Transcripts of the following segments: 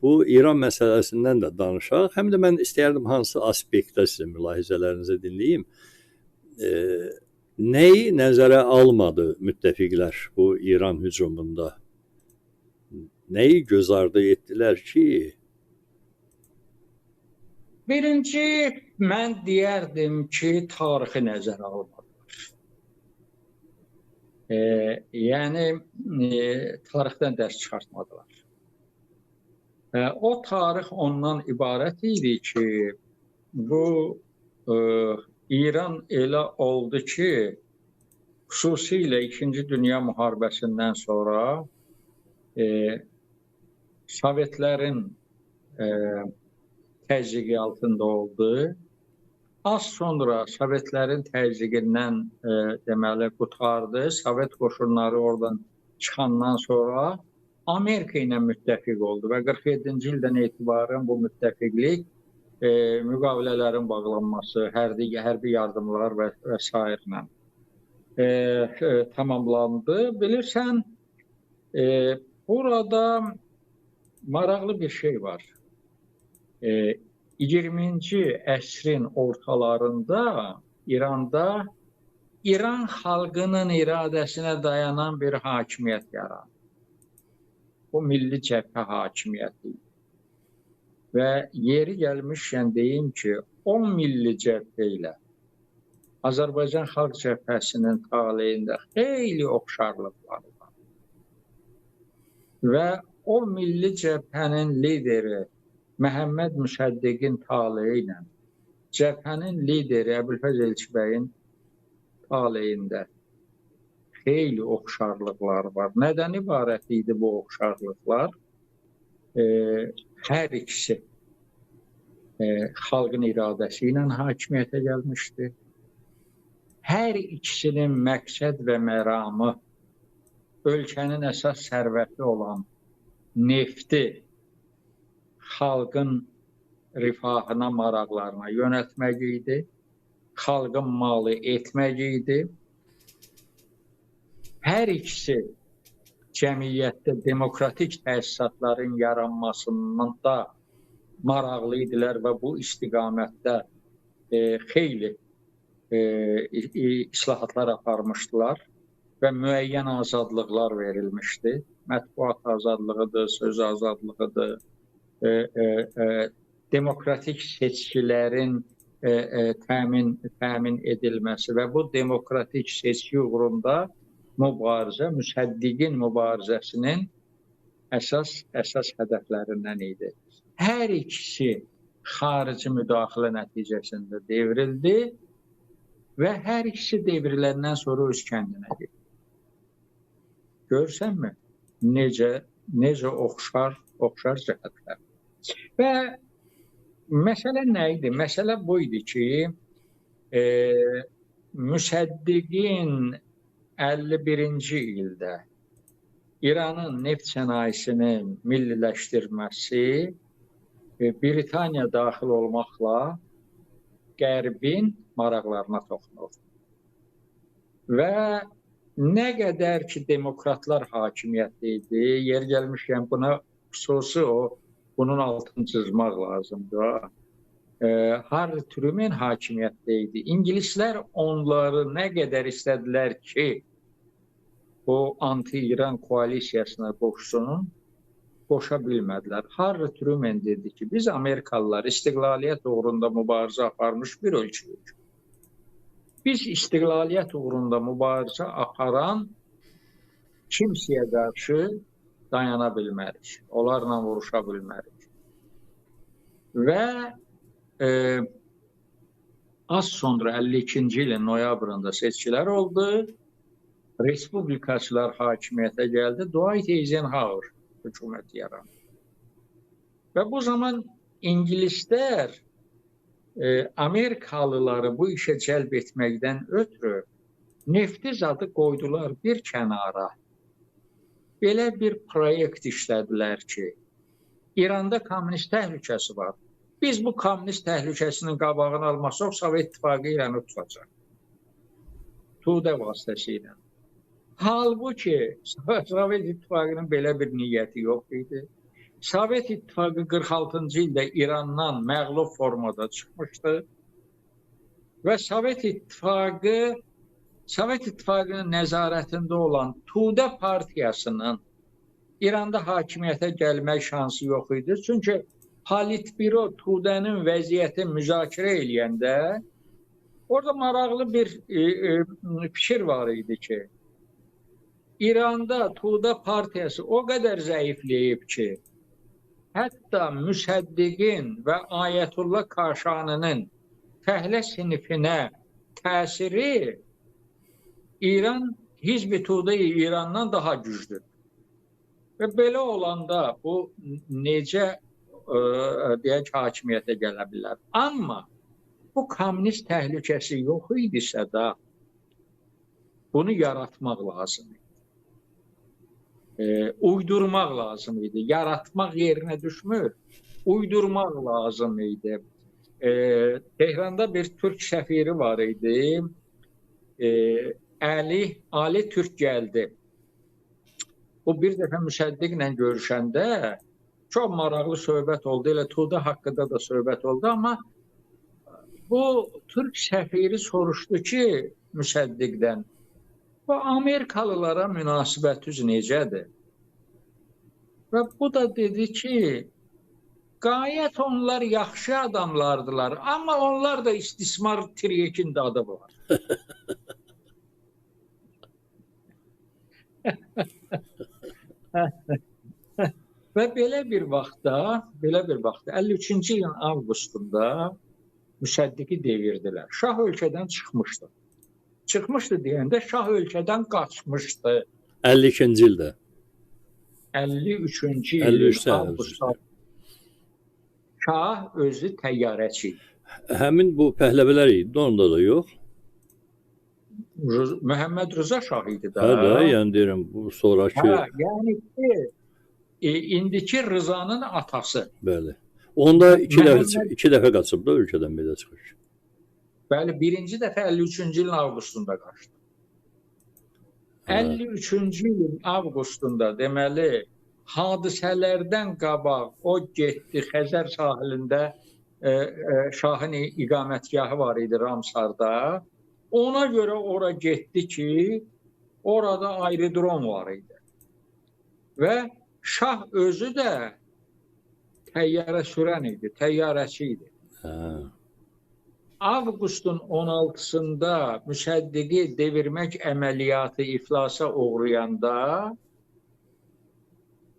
Bu İran məsələsindən də danışaq. Həm də mən istəyərdim hansı aspektdə sizin mülahizələrinizi dinləyim. Nəyi nəzərə almadı müttəfiqlər bu İran hücumunda? Nəyi göz ardı etdilər ki? Birinci, mən deyərdim ki, tarixi nəzərə almadılar. Yəni, tarixdən dərs çıxartmadılar. O tarix ondan ibarət idi ki, bu İran elə oldu ki, xüsusilə 2-ci Dünya müharibəsindən sonra Sovetlərin təzyiqi altında oldu. Az sonra Sovetlərin təzyiqindən deməli qurtardı. Sovet qoşunları oradan çıxandan sonra Amerika ilə müttəfiq oldu və 47-ci ildən etibarən bu müttəfiqlik müqavilələrin bağlanması, hərbi yardımlar və s. Tamamlandı. Bilirsən, burada maraqlı bir şey var. 20-ci əsrin ortalarında İranda İran xalqının iradəsinə dayanan bir hakimiyyət yarandı. Bu milli cəbhə hakimiyyəti. Və yeri gəlmişkən deyim ki, 10 milli cəbhə ilə Azərbaycan Xalq Cəbhəsinin taleyində xeyli oxşarlıqları var. Və o milli cəbhənin lideri Məhəmməd Müsəddiqin taleyi ilə cəbhənin lideri Əbülfəz Elçibəyin taleyində xeyli oxşarlıqlar var. Nədən ibarət idi bu oxşarlıqlar? Hər ikisi xalqın iradəsi ilə hakimiyyətə gəlmişdi. Hər ikisinin məqsəd və məramı ölkənin əsas sərvəti olan nefti xalqın rifahına, maraqlarına yönəltmək idi, xalqın malı etmək idi. Hər ikisi cəmiyyətdə demokratik təsisatların yaranmasında maraqlı idilər və bu istiqamətdə xeyli islahatlar aparmışdılar və müəyyən azadlıqlar verilmişdi. Mətbuat azadlığıdır, söz azadlığıdır, demokratik seçkilərin təmin edilməsi və bu demokratik seçki uğrunda mübarizə, Müsəddiqin mübarizəsinin əsas hədəflərindən idi. Hər ikisi xarici müdaxilə nəticəsində devrildi və hər ikisi devriləndən sonra öz kəndinə getdi. Görsənmi? Necə oxşar cəhətlər. Və məsələ nə idi? Məsələ bu idi ki, Müsəddiqin 51-ci ildə İranın neft sənayesinin milliləşdirməsi Britaniya daxil olmaqla Qərbin maraqlarına toxunur. Və nə qədər ki, demokratlar hakimiyyətli idi, yer gəlmişkən buna xüsusi bunun altını çizmək lazımdır. Harry Truman hakimiyyətli idi. İngilislər onları nə qədər istədilər ki, o anti-İran koalisiyasına qoşa bilmədilər. Harry Truman dedi ki, biz Amerikalılar istiqlaliyyət uğrunda mübarizə aparmış bir ölkəyik. Biz istiqlaliyyət uğrunda mübarizə aparan kimsəyə qarşı dayana bilmərik. Onlarla vuruşa bilmərik. Və az sonra 52-ci ilin noyabrında seçkilər oldu. Respublikaçılar hakimiyyətə gəldi. Dwight Eisenhower hökuməti yarandı. Və bu zaman İngilislər Amerikalıları bu işə cəlb etməkdən ötürü nefti zadı qoydular bir kənara. Belə bir proyekt işlədilər ki, İranda kommunist təhlükəsi var. Biz bu kommunist təhlükəsinin qabağını almasaq, Sovet İttifaqı İranı tutacaq. Tuğdə vasitəsilə. Halbuki Sovet İttifaqının belə bir niyyəti yox idi. Sovet İttifaqı 46-cı ildə İrandan məğlub formada çıxmışdı və Sovet İttifaqının nəzarətində olan Tudə partiyasının İranda hakimiyyətə gəlmək şansı yox idi. Çünki Politbüro Tudənin vəziyyəti müzakirə eləyəndə orada maraqlı bir fikir var idi ki, İranda Tudə partiyası o qədər zəifləyib ki, hətta Müsəddiqin və Ayətullah Kaşaninin fəhlə sinifinə təsiri Hizb-i Tudə-i İrandan daha güclüdür. Və belə olanda bu necə deyək hakimiyyətə gələ bilər. Amma bu kommunist təhlükəsi yox idisə də bunu yaratmaq lazım idi. Uydurmaq lazım idi. Yaratmaq yerinə düşmür. Uydurmaq lazım idi. Tehranda bir Türk səfiri var idi. Ali Türk gəldi. O bir dəfə Müsəddiqlə görüşəndə çox maraqlı söhbət oldu. Elə Tudə haqqında da söhbət oldu. Amma bu Türk səfiri soruşdu ki, Müsəddiqdən, bu Amerikalılara münasibətiniz necədir? Və bu da dedi ki, qayət onlar yaxşı adamlardılar, amma onlar da istismar tiryekin dadı var. Və belə bir vaxtda 53-cü ilin avqustunda Müsəddiqi devirdilər. Şah ölkədən çıxmışdı. Çıxmışdı deyəndə şah ölkədən qaçmışdı. 52-ci ildə. 53-cü ilin avqustunda şah özü təyyarəçi. Həmin bu pəhləvələr idi, onda da yox. Məhəmməd Rıza şah idi da. Hə, yəni deyirəm, bu sonraki. Yəni ki, indiki Rızanın atası. Bəli. Onda iki dəfə qaçıb da ölkədən belə çıxır. Bəli, birinci dəfə 53-cü ilin avqustunda qaçdı. 53-cü ilin avqustunda deməli hadisələrdən qabaq o getdi Xəzər sahilində şahın iqamətgahı var idi Ramsarda. Ona görə ora getdi ki, orada aerodrom var idi. Və şah özü də təyyarə sürən idi, təyyarəçi idi. Avqustun 16-sında Müsəddiqi devirmək əməliyyatı iflasa uğrayanda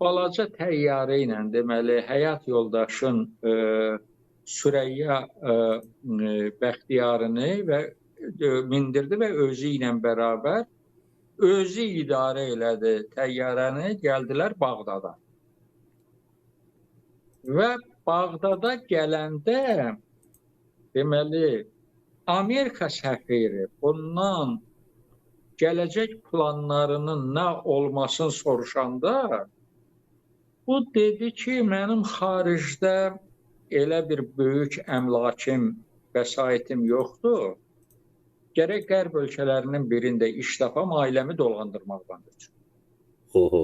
balaca təyyarə ilə deməli həyat yoldaşın Süreyya Bəxtiyarını və mindirdi və özü ilə bərabər özü idarə elədi təyyarəni, gəldilər Bağdada. Və Bağdada gələndə deməli Amerika səfiri bundan gələcək planlarının nə olmasını soruşanda bu dedi ki, mənim xaricdə elə bir böyük əmlakim, vəsaitim yoxdur. Gərək qərb ölkələrinin birində iş tapam, ailəmi dolandırmaqdan üçün. Oho.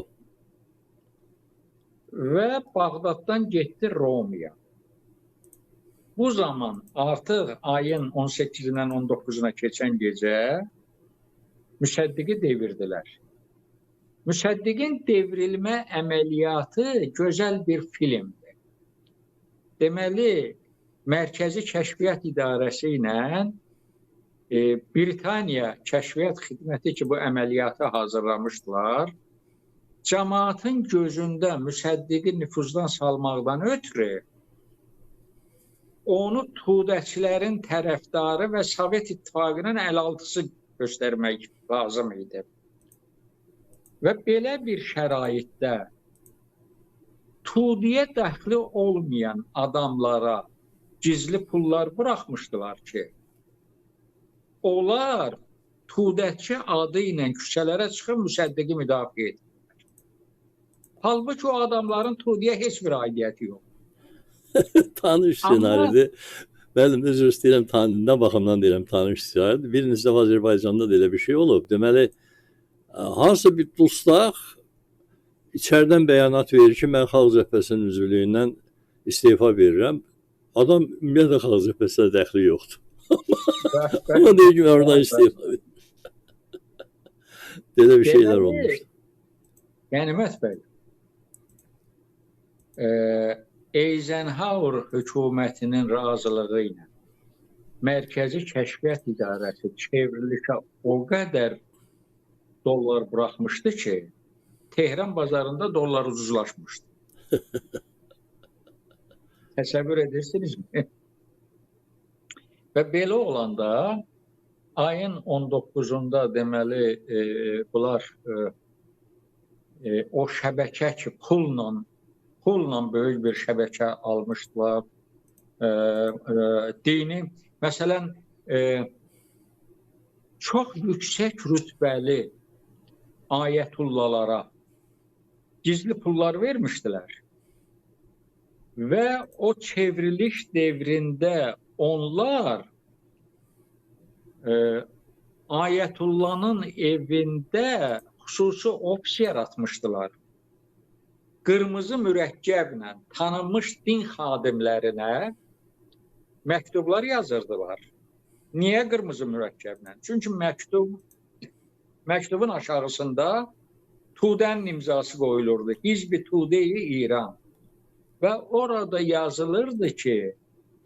Və Bağdaddan getdi Romaya. Bu zaman artıq ayın 18-dən 19-una keçən gecə Müsəddiqi devirdilər. Müsəddiqin devrilmə əməliyyatı gözəl bir filmdir. Deməli, Mərkəzi Kəşfiyyat İdarəsi ilə Britaniya Kəşfiyyat Xidməti ki, bu əməliyyatı hazırlamışdılar. Cəmaatın gözündə Müsəddiqi nüfuzdan salmaqdan ötürü onu Tudəçilərin tərəfdarı və Sovet İttifaqının əlaltısı göstərmək lazım idi. Və belə bir şəraitdə Tudiyə dəxli olmayan adamlara gizli pullar buraxmışdılar ki, onlar Tudəçi adı ilə küçələrə çıxıb Müsəddiqi müdafiə edirlər. Halbuki o adamların Tudiyə heç bir aidiyyəti yox. Tanış senaridir. Mənim üzr istəyirəm, nə baxımdan deyirəm tanış senaridir. Bir neçə Azərbaycanda da elə bir şey olub. Deməli, Hansı bir dustaq içərdən bəyanat verir ki, mən Xalq Cəbhəsinin üzvlüyündən istefa verirəm. Adam ümumiyyətlə Xalq Cəbhəsinə dəxli yoxdur. Amma deyir ki, mən oradan istefa verirəm. Belə bir şeylər olmuş. Qənimət bəy, Eisenhower hökumətinin razılığı ilə Mərkəzi Kəşfiyyat İdarəsi çevrilişə o qədər dollar buraxmışdı ki, Tehran bazarında dollar ucuzlaşmışdı. Təsəvvür edirsinizmi? Və belə olanda ayın 19-unda deməli bunlar o şəbəkə ki, pulla böyük bir şəbəkə almışdılar. Dini, məsələn, çox yüksək rütbəli ayətullalara gizli pullar vermişdilər və o çevriliş devrində onlar Ayətullanın evində xüsusi ofis yaratmışdılar. Qırmızı mürəkkəblə tanınmış din xadimlərinə məktublar yazırdılar. Niyə qırmızı mürəkkəblə? Çünki məktubun aşağısında Tudənin imzası qoyulurdu. Hizb-i Tudə-i İran. Və orada yazılırdı ki,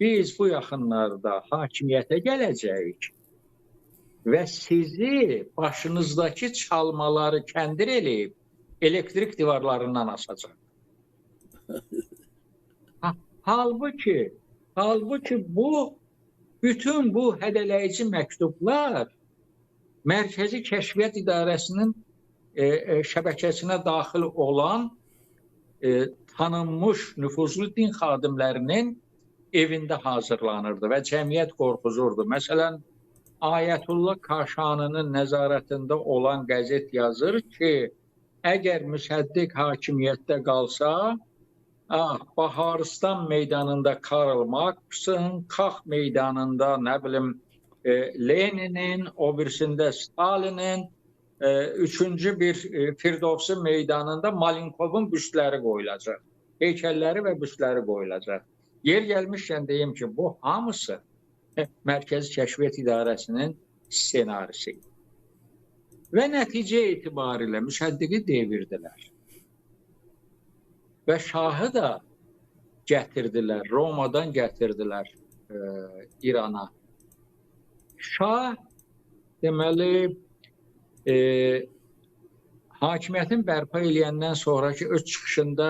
biz bu yaxınlarda hakimiyyətə gələcəyik və sizi başınızdakı çalmaları kəndir eləyib elektrik divarlarından asacaq. Halbuki bütün bu hədələyici məktublar Mərkəzi Kəşfiyyat İdarəsinin şəbəkəsinə daxil olan tanınmış nüfuzlu din xadimlərinin evində hazırlanırdı və cəmiyyət qorxuzurdu. Məsələn, Ayətullah Kaşaninin nəzarətində olan qəzet yazır ki, əgər Müsəddiq hakimiyyətdə qalsa, Baharistan meydanında Karl Marx'ın, Kax meydanında nə bilim Leninin, o birisində Stalinin, üçüncü bir Firdovsi meydanında Malinkovun büstləri qoyulacaq. Heykəlləri və büstləri qoyulacaq. Yer gəlmişkən deyim ki, bu hamısı Mərkəzi Kəşfiyyat İdarəsinin ssenarisi. Və nəticə etibarilə Müsəddiqi devirdilər. Və şahı da gətirdilər, Romadan gətirdilər İrana. Şah deməli hakimiyyətin bərpa eləyəndən sonraki öz çıxışında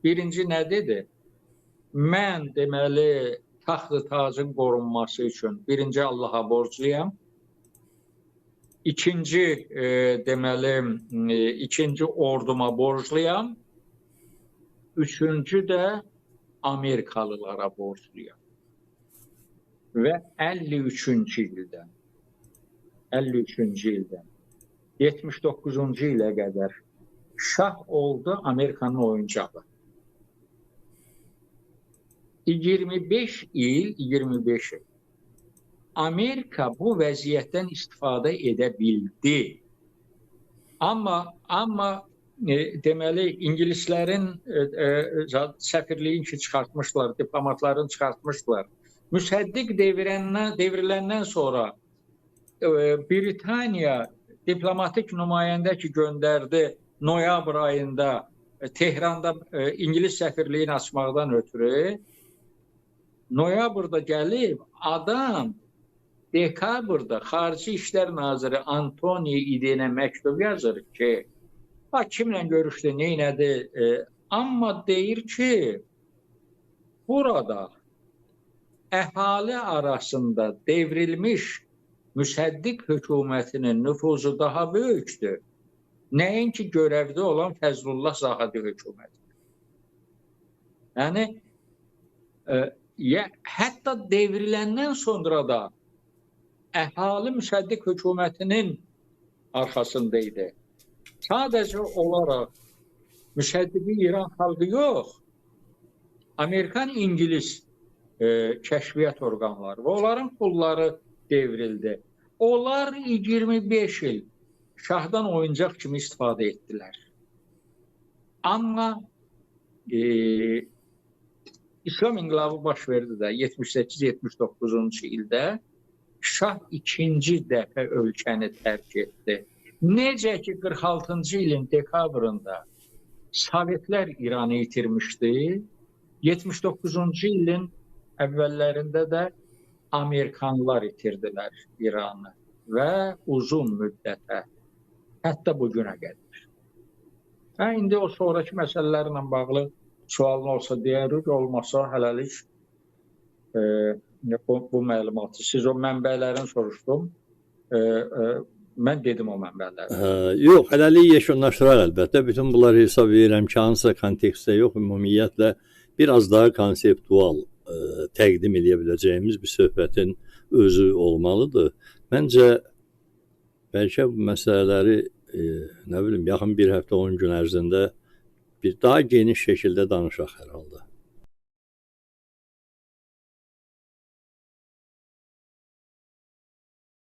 birinci nə dedi? Mən deməli taxt-ı tacın qorunması üçün birinci Allaha borcluyam. İkinci deməli ikinci orduma borcluyam. Üçüncü də Amerikalılara borcluyam. Və 53-cü ildən 79-cu ilə qədər şah oldu Amerikanın oyuncağı. 25 il Amerika bu vəziyyətdən istifadə edə bildi. Amma deməli İngilislərin səfirliyin ki çıxartmışlar, diplomatların çıxartmışlar. Müsəddiq devriləndən sonra Britaniya diplomatik nümayəndə ki göndərdi noyabr ayında Tehranda İngilis səfirliyini açmaqdan ötürü. Noyabrda gəlib adam dekabrda Xarici İşlər Naziri Antoni İdenə məktub yazır ki, kimlə görüşdü, neynədi? Amma deyir ki, burada əhali arasında devrilmiş Müsəddiq hökumətinin nüfuzu daha böyükdür. Nəinki görevdə olan Fəzlullah Zahadi hökuməti. Yəni, hətta devriləndən sonra da əhali Müsəddiq hökumətinin arxasındaydı. Sadəcə olaraq Müsəddiqi İran xalqı yox, Amerikan İngiliz kəşfiyyat orqanları və onların pulları devrildi. Onlar 25 il şahdan oyuncaq kimi istifadə etdilər. Amma İslam inqilabı baş verdi də 78-79-cu ildə şah ikinci dəfə ölkəni tərk etdi. Necə ki 46-cı ilin dekabrında Sovetlər İranı itirmişdi, 79-cu ilin əvvəllərində də Amerikanlar itirdilər İranı və uzun müddətə, hətta bugünə qədər. İndi o sonraki məsələlərlə bağlı sualın olsa deyirik, olmasa hələlik bu məlumatı. Siz o mənbələrini soruşdum, mən dedim o mənbələri. Yox, hələlik yekunlaşdıraq əlbəttə. Bütün bunları hesab verirəm ki, hansısa kontekstdə yox, ümumiyyətlə biraz daha konseptual təqdim edə biləcəyimiz bir söhbətin özü olmalıdır. Məncə bəlkə bu məsələləri nə bilim, yaxın bir həftə 10 gün ərzində bir daha geniş şəkildə danışaq hər halda.